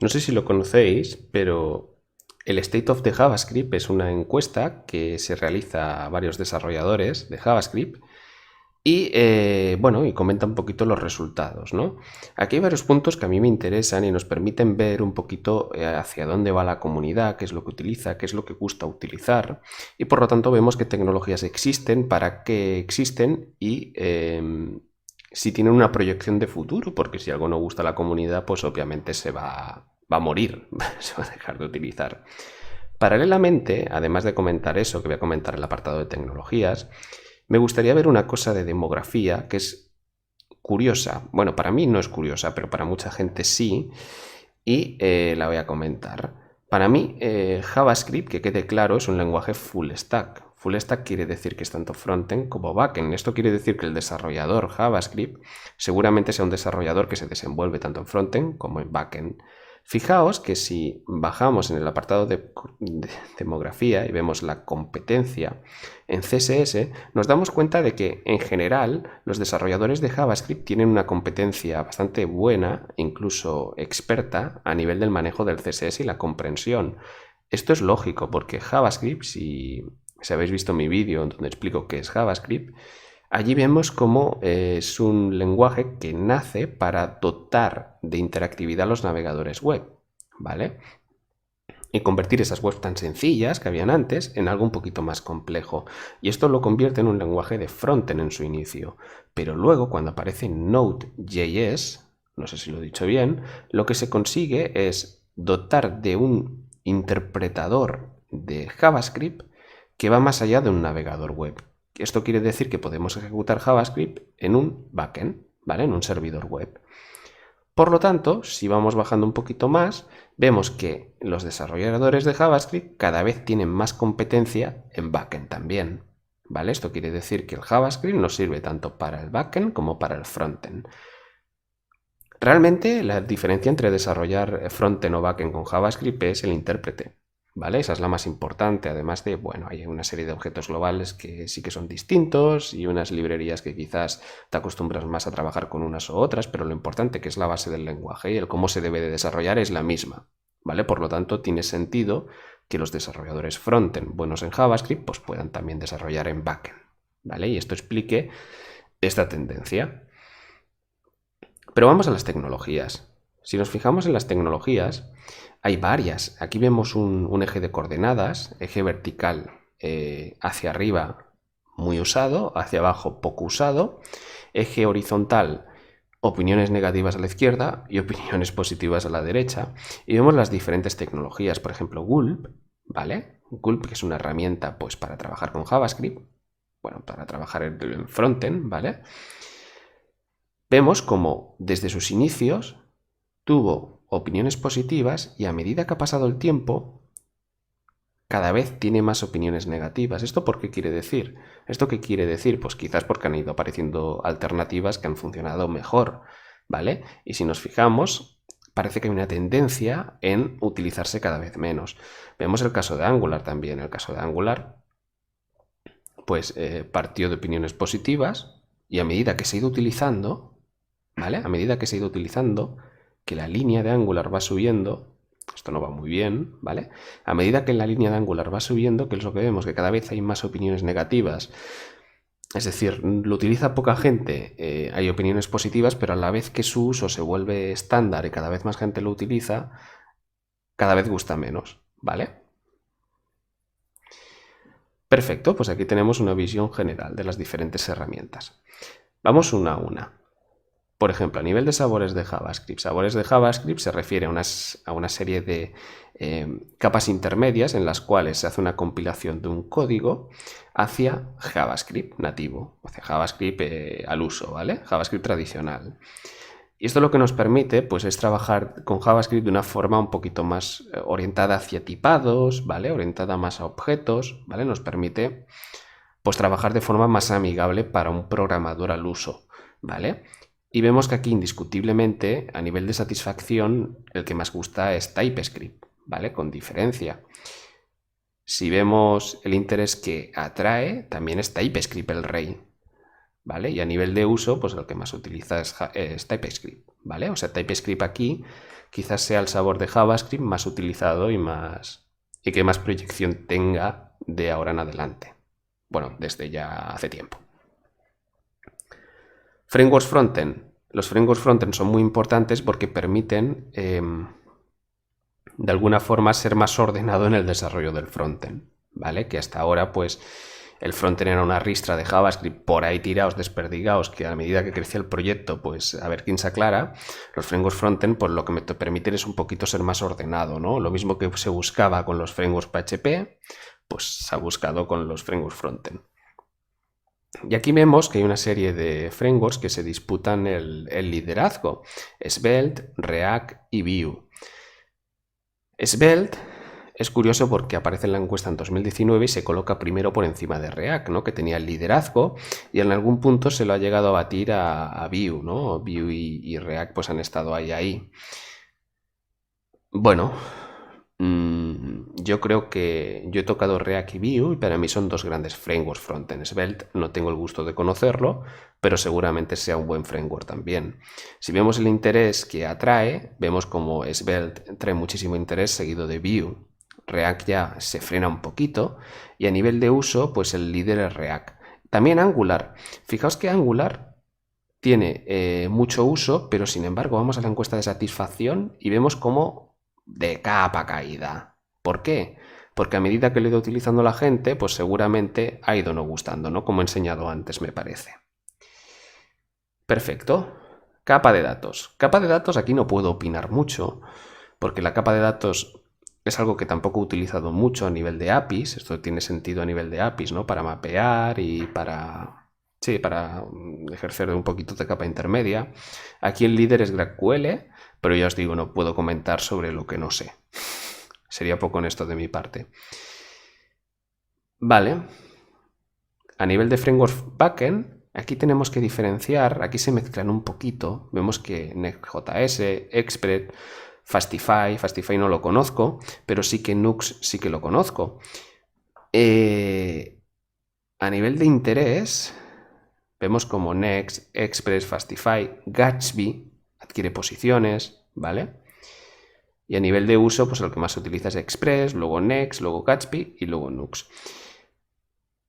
No sé si lo conocéis, pero el State of the JavaScript es una encuesta que se realiza a varios desarrolladores de JavaScript y, bueno, y comenta un poquito los resultados, ¿no? Aquí hay varios puntos que a mí me interesan y nos permiten ver un poquito hacia dónde va la comunidad, qué es lo que utiliza, qué es lo que gusta utilizar, y por lo tanto vemos qué tecnologías existen, para qué existen y si tienen una proyección de futuro, porque si algo no gusta a la comunidad, pues obviamente va a morir, se va a dejar de utilizar. Paralelamente, además de comentar eso, que voy a comentar el apartado de tecnologías, me gustaría ver una cosa de demografía que es curiosa. Bueno, para mí no es curiosa, pero para mucha gente sí, y la voy a comentar. Para mí, JavaScript, que quede claro, es un lenguaje full stack. Full stack quiere decir que es tanto frontend como backend. Esto quiere decir que el desarrollador JavaScript seguramente sea un desarrollador que se desenvuelve tanto en frontend como en backend. Fijaos que si bajamos en el apartado de demografía y vemos la competencia en CSS, nos damos cuenta de que en general los desarrolladores de JavaScript tienen una competencia bastante buena, incluso experta, a nivel del manejo del CSS y la comprensión. Esto es lógico porque JavaScript, si habéis visto mi vídeo donde explico qué es JavaScript, allí vemos cómo es un lenguaje que nace para dotar de interactividad a los navegadores web, ¿vale? Y convertir esas webs tan sencillas que habían antes en algo un poquito más complejo. Y esto lo convierte en un lenguaje de frontend en su inicio. Pero luego, cuando aparece Node.js, no sé si lo he dicho bien, lo que se consigue es dotar de un interpretador de JavaScript que va más allá de un navegador web. Esto quiere decir que podemos ejecutar JavaScript en un backend, ¿vale? En un servidor web. Por lo tanto, si vamos bajando un poquito más, vemos que los desarrolladores de JavaScript cada vez tienen más competencia en backend también, ¿vale? Esto quiere decir que el JavaScript nos sirve tanto para el backend como para el frontend. Realmente la diferencia entre desarrollar frontend o backend con JavaScript es el intérprete, ¿vale? Esa es la más importante, además de, bueno, hay una serie de objetos globales que sí que son distintos y unas librerías que quizás te acostumbras más a trabajar con unas u otras, pero lo importante que es la base del lenguaje y el cómo se debe de desarrollar es la misma, ¿vale? Por lo tanto, tiene sentido que los desarrolladores frontend buenos en JavaScript pues puedan también desarrollar en backend, ¿vale? Y esto explique esta tendencia. Pero vamos a las tecnologías. Si nos fijamos en las tecnologías, hay varias. Aquí vemos un eje de coordenadas, eje vertical hacia arriba muy usado, hacia abajo poco usado, eje horizontal opiniones negativas a la izquierda y opiniones positivas a la derecha. Y vemos las diferentes tecnologías, por ejemplo, Gulp, ¿vale? Gulp, que es una herramienta pues, para trabajar con JavaScript, bueno, para trabajar en frontend, ¿vale? Vemos como desde sus inicios tuvo opiniones positivas y a medida que ha pasado el tiempo, cada vez tiene más opiniones negativas. ¿Esto por qué quiere decir? ¿Esto qué quiere decir? Pues quizás porque han ido apareciendo alternativas que han funcionado mejor, ¿vale? Y si nos fijamos, parece que hay una tendencia en utilizarse cada vez menos. Vemos el caso de Angular también. El caso de Angular, pues partió de opiniones positivas y a medida que se ha ido utilizando, ¿vale? A medida que se ha ido utilizando, que la línea de Angular va subiendo, esto no va muy bien, ¿vale? A medida que la línea de Angular va subiendo, que es lo que vemos, que cada vez hay más opiniones negativas, es decir, lo utiliza poca gente, hay opiniones positivas, pero a la vez que su uso se vuelve estándar y cada vez más gente lo utiliza, cada vez gusta menos, ¿vale? Perfecto, pues aquí tenemos una visión general de las diferentes herramientas. Vamos una a una. Por ejemplo, a nivel de sabores de JavaScript se refiere a una serie de capas intermedias en las cuales se hace una compilación de un código hacia JavaScript nativo, hacia JavaScript al uso, ¿vale? JavaScript tradicional. Y esto lo que nos permite pues, es trabajar con JavaScript de una forma un poquito más orientada hacia tipados, ¿vale? Orientada más a objetos, ¿vale? Nos permite pues, trabajar de forma más amigable para un programador al uso, ¿vale? Y vemos que aquí indiscutiblemente a nivel de satisfacción el que más gusta es TypeScript, ¿vale? Con diferencia. Si vemos el interés que atrae, también es TypeScript el rey, ¿vale? Y a nivel de uso, pues el que más utiliza es TypeScript, ¿vale? O sea, TypeScript aquí quizás sea el sabor de JavaScript más utilizado y que más proyección tenga de ahora en adelante. Bueno, desde ya hace tiempo. Frameworks frontend. Los frameworks frontend son muy importantes porque permiten de alguna forma ser más ordenado en el desarrollo del frontend, ¿vale? Que hasta ahora, pues, el frontend era una ristra de JavaScript por ahí tirados, desperdigados, que a medida que crecía el proyecto, pues a ver quién se aclara. Los frameworks frontend, pues lo que me permiten es un poquito ser más ordenado, ¿no? Lo mismo que se buscaba con los frameworks PHP, pues se ha buscado con los frameworks frontend. Y aquí vemos que hay una serie de frameworks que se disputan el liderazgo: Svelte, React y Vue. Svelte es curioso porque aparece en la encuesta en 2019 y se coloca primero por encima de React, ¿no? Que tenía el liderazgo, y en algún punto se lo ha llegado a batir a Vue, ¿no? Vue y React pues han estado ahí. Bueno, yo creo que yo he tocado React y Vue y para mí son dos grandes frameworks frontend. Svelte no tengo el gusto de conocerlo, pero seguramente sea un buen framework también. Si vemos el interés que atrae, vemos como Svelte trae muchísimo interés seguido de Vue. React ya se frena un poquito y a nivel de uso, pues el líder es React. También Angular. Fijaos que Angular tiene mucho uso, pero sin embargo vamos a la encuesta de satisfacción y vemos como de capa caída. ¿Por qué? Porque a medida que lo he ido utilizando la gente, pues seguramente ha ido no gustando, ¿no? Como he enseñado antes, me parece. Perfecto. Capa de datos. Capa de datos aquí no puedo opinar mucho, porque la capa de datos es algo que tampoco he utilizado mucho a nivel de APIs. Esto tiene sentido a nivel de APIs, ¿no? Para mapear y para... Sí, para ejercer un poquito de capa intermedia. Aquí el líder es GraphQL, pero ya os digo, no puedo comentar sobre lo que no sé. Sería poco honesto de mi parte. Vale. A nivel de framework backend, aquí tenemos que diferenciar, aquí se mezclan un poquito. Vemos que Next.js, Express, Fastify no lo conozco, pero sí que Nux sí que lo conozco. A nivel de interés, vemos como Next, Express, Fastify, Gatsby adquiere posiciones, ¿vale? Y a nivel de uso, pues lo que más se utiliza es Express, luego Next, luego Gatsby y luego Nux.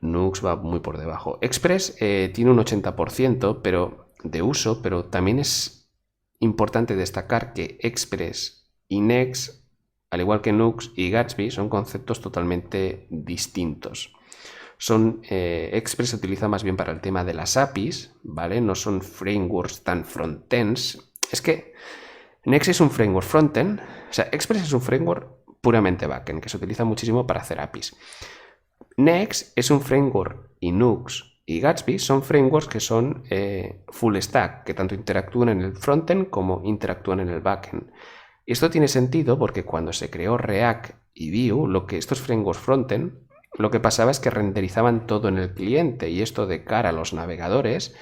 Nux va muy por debajo. Express tiene un 80% de uso, pero también es importante destacar que Express y Next, al igual que Nux y Gatsby, son conceptos totalmente distintos. Express se utiliza más bien para el tema de las APIs, ¿vale? No son frameworks tan frontends. Es que Next es un framework frontend, o sea, Express es un framework puramente backend, que se utiliza muchísimo para hacer APIs. Next es un framework y Nux y Gatsby son frameworks que son full stack, que tanto interactúan en el frontend como interactúan en el backend. Y esto tiene sentido porque cuando se creó React y Vue, estos frameworks frontend, lo que pasaba es que renderizaban todo en el cliente, y esto de cara a los navegadores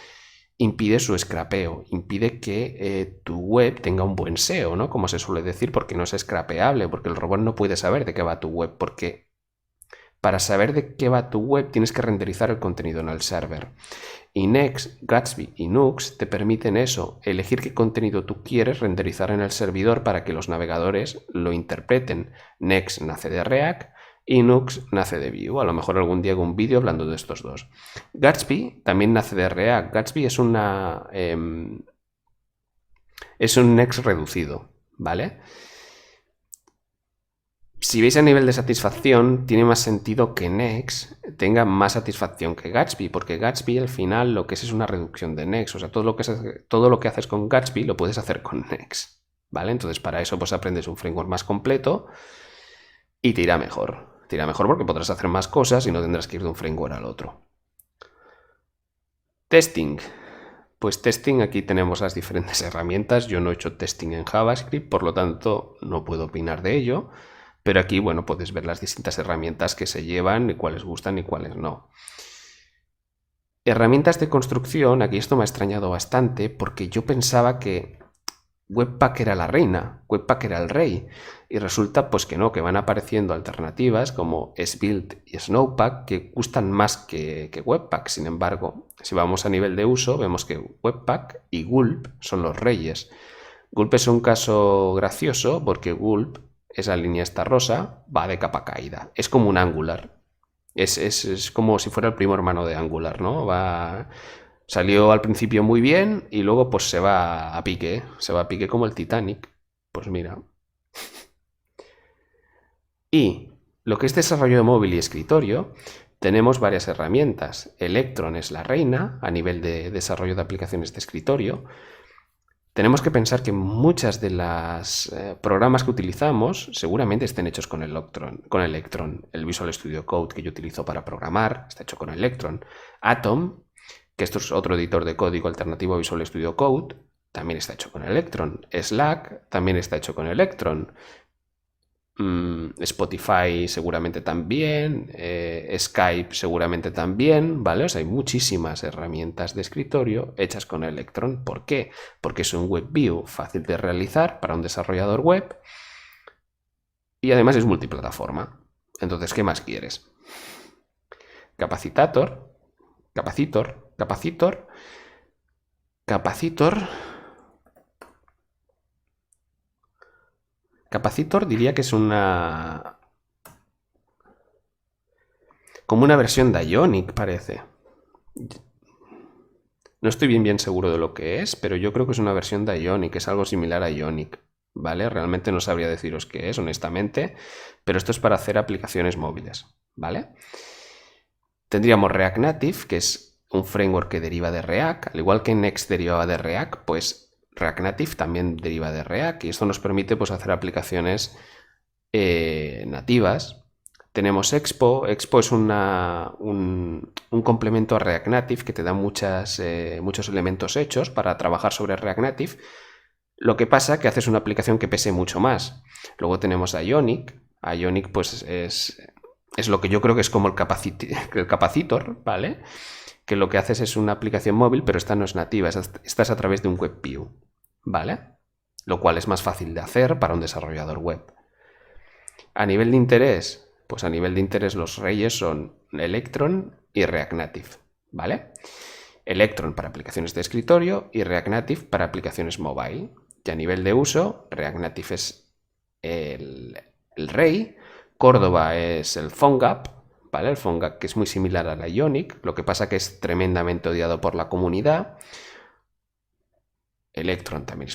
impide su scrapeo, impide que tu web tenga un buen SEO, ¿no? Como se suele decir, porque no es scrapeable, porque el robot no puede saber de qué va tu web, porque para saber de qué va tu web tienes que renderizar el contenido en el server. Y Next, Gatsby y Nux te permiten eso, elegir qué contenido tú quieres renderizar en el servidor para que los navegadores lo interpreten. Next nace de React y Nux nace de Vue. A lo mejor algún día hago un vídeo hablando de estos dos. Gatsby también nace de React. Gatsby es un Next reducido, ¿vale? Si veis a nivel de satisfacción, tiene más sentido que Next tenga más satisfacción que Gatsby, porque Gatsby al final lo que es una reducción de Next. O sea, todo lo que haces con Gatsby lo puedes hacer con Next, ¿vale? Entonces para eso pues aprendes un framework más completo y te irá mejor. Te irá mejor porque podrás hacer más cosas y no tendrás que ir de un framework al otro. Testing. Pues testing, aquí tenemos las diferentes herramientas. Yo no he hecho testing en JavaScript, por lo tanto no puedo opinar de ello. Pero aquí, bueno, puedes ver las distintas herramientas que se llevan y cuáles gustan y cuáles no. Herramientas de construcción, aquí esto me ha extrañado bastante porque yo pensaba que Webpack era la reina, Webpack era el rey. Y resulta pues que no, que van apareciendo alternativas como Svelte y Snowpack que gustan más que Webpack. Sin embargo, si vamos a nivel de uso, vemos que Webpack y Gulp son los reyes. Gulp es un caso gracioso porque Gulp, esa línea esta rosa, va de capa caída. Es como un Angular. Es como si fuera el primo hermano de Angular, ¿no? Salió al principio muy bien y luego pues se va a pique. Se va a pique como el Titanic. Pues mira. Y lo que es desarrollo de móvil y escritorio, tenemos varias herramientas. Electron es la reina a nivel de desarrollo de aplicaciones de escritorio. Tenemos que pensar que muchas de las programas que utilizamos seguramente estén hechos con Electron. El Visual Studio Code que yo utilizo para programar está hecho con Electron. Atom, que esto es otro editor de código alternativo a Visual Studio Code, también está hecho con Electron. Slack también está hecho con Electron. Spotify seguramente también, Skype seguramente también, ¿vale? O sea, hay muchísimas herramientas de escritorio hechas con Electron. ¿Por qué? Porque es un web view fácil de realizar para un desarrollador web y además es multiplataforma. Entonces, ¿qué más quieres? Capacitor. Capacitor diría que es como una versión de Ionic, parece. No estoy bien seguro de lo que es, pero yo creo que es una versión de Ionic, es algo similar a Ionic, ¿vale? Realmente no sabría deciros qué es, honestamente, pero esto es para hacer aplicaciones móviles, ¿vale? Tendríamos React Native, que es un framework que deriva de React, al igual que Next derivaba de React, pues React Native también deriva de React y esto nos permite pues, hacer aplicaciones nativas. Tenemos Expo. Expo es un complemento a React Native que te da muchos elementos hechos para trabajar sobre React Native. Lo que pasa es que haces una aplicación que pese mucho más. Luego tenemos Ionic. Ionic pues es lo que yo creo que es como el capacitor, ¿vale? Que lo que haces es una aplicación móvil, pero esta no es nativa, esta es a través de un web view, ¿vale? Lo cual es más fácil de hacer para un desarrollador web. A nivel de interés, pues a nivel de interés los reyes son Electron y React Native, ¿vale? Electron para aplicaciones de escritorio y React Native para aplicaciones mobile. Y a nivel de uso, React Native es el rey, Córdoba es el PhoneGap, ¿vale? El PhoneGap que es muy similar a la Ionic, lo que pasa que es tremendamente odiado por la comunidad. Electron también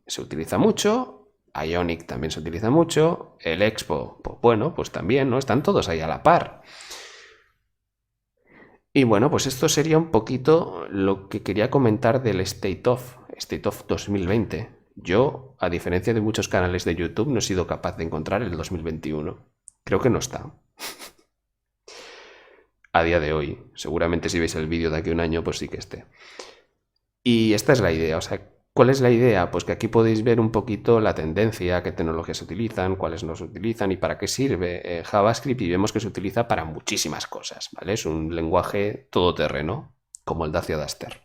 se utiliza mucho, Ionic también se utiliza mucho, el Expo, pues bueno, pues también, ¿no? Están todos ahí a la par. Y bueno, pues esto sería un poquito lo que quería comentar del State of 2020. Yo, a diferencia de muchos canales de YouTube, no he sido capaz de encontrar el 2021. Creo que no está. A día de hoy. Seguramente si veis el vídeo de aquí a un año, pues sí que esté. Y esta es la idea. O sea, ¿cuál es la idea? Pues que aquí podéis ver un poquito la tendencia, qué tecnologías se utilizan, cuáles no se utilizan y para qué sirve JavaScript. Y vemos que se utiliza para muchísimas cosas, ¿vale? Es un lenguaje todoterreno, como el Dacia Duster.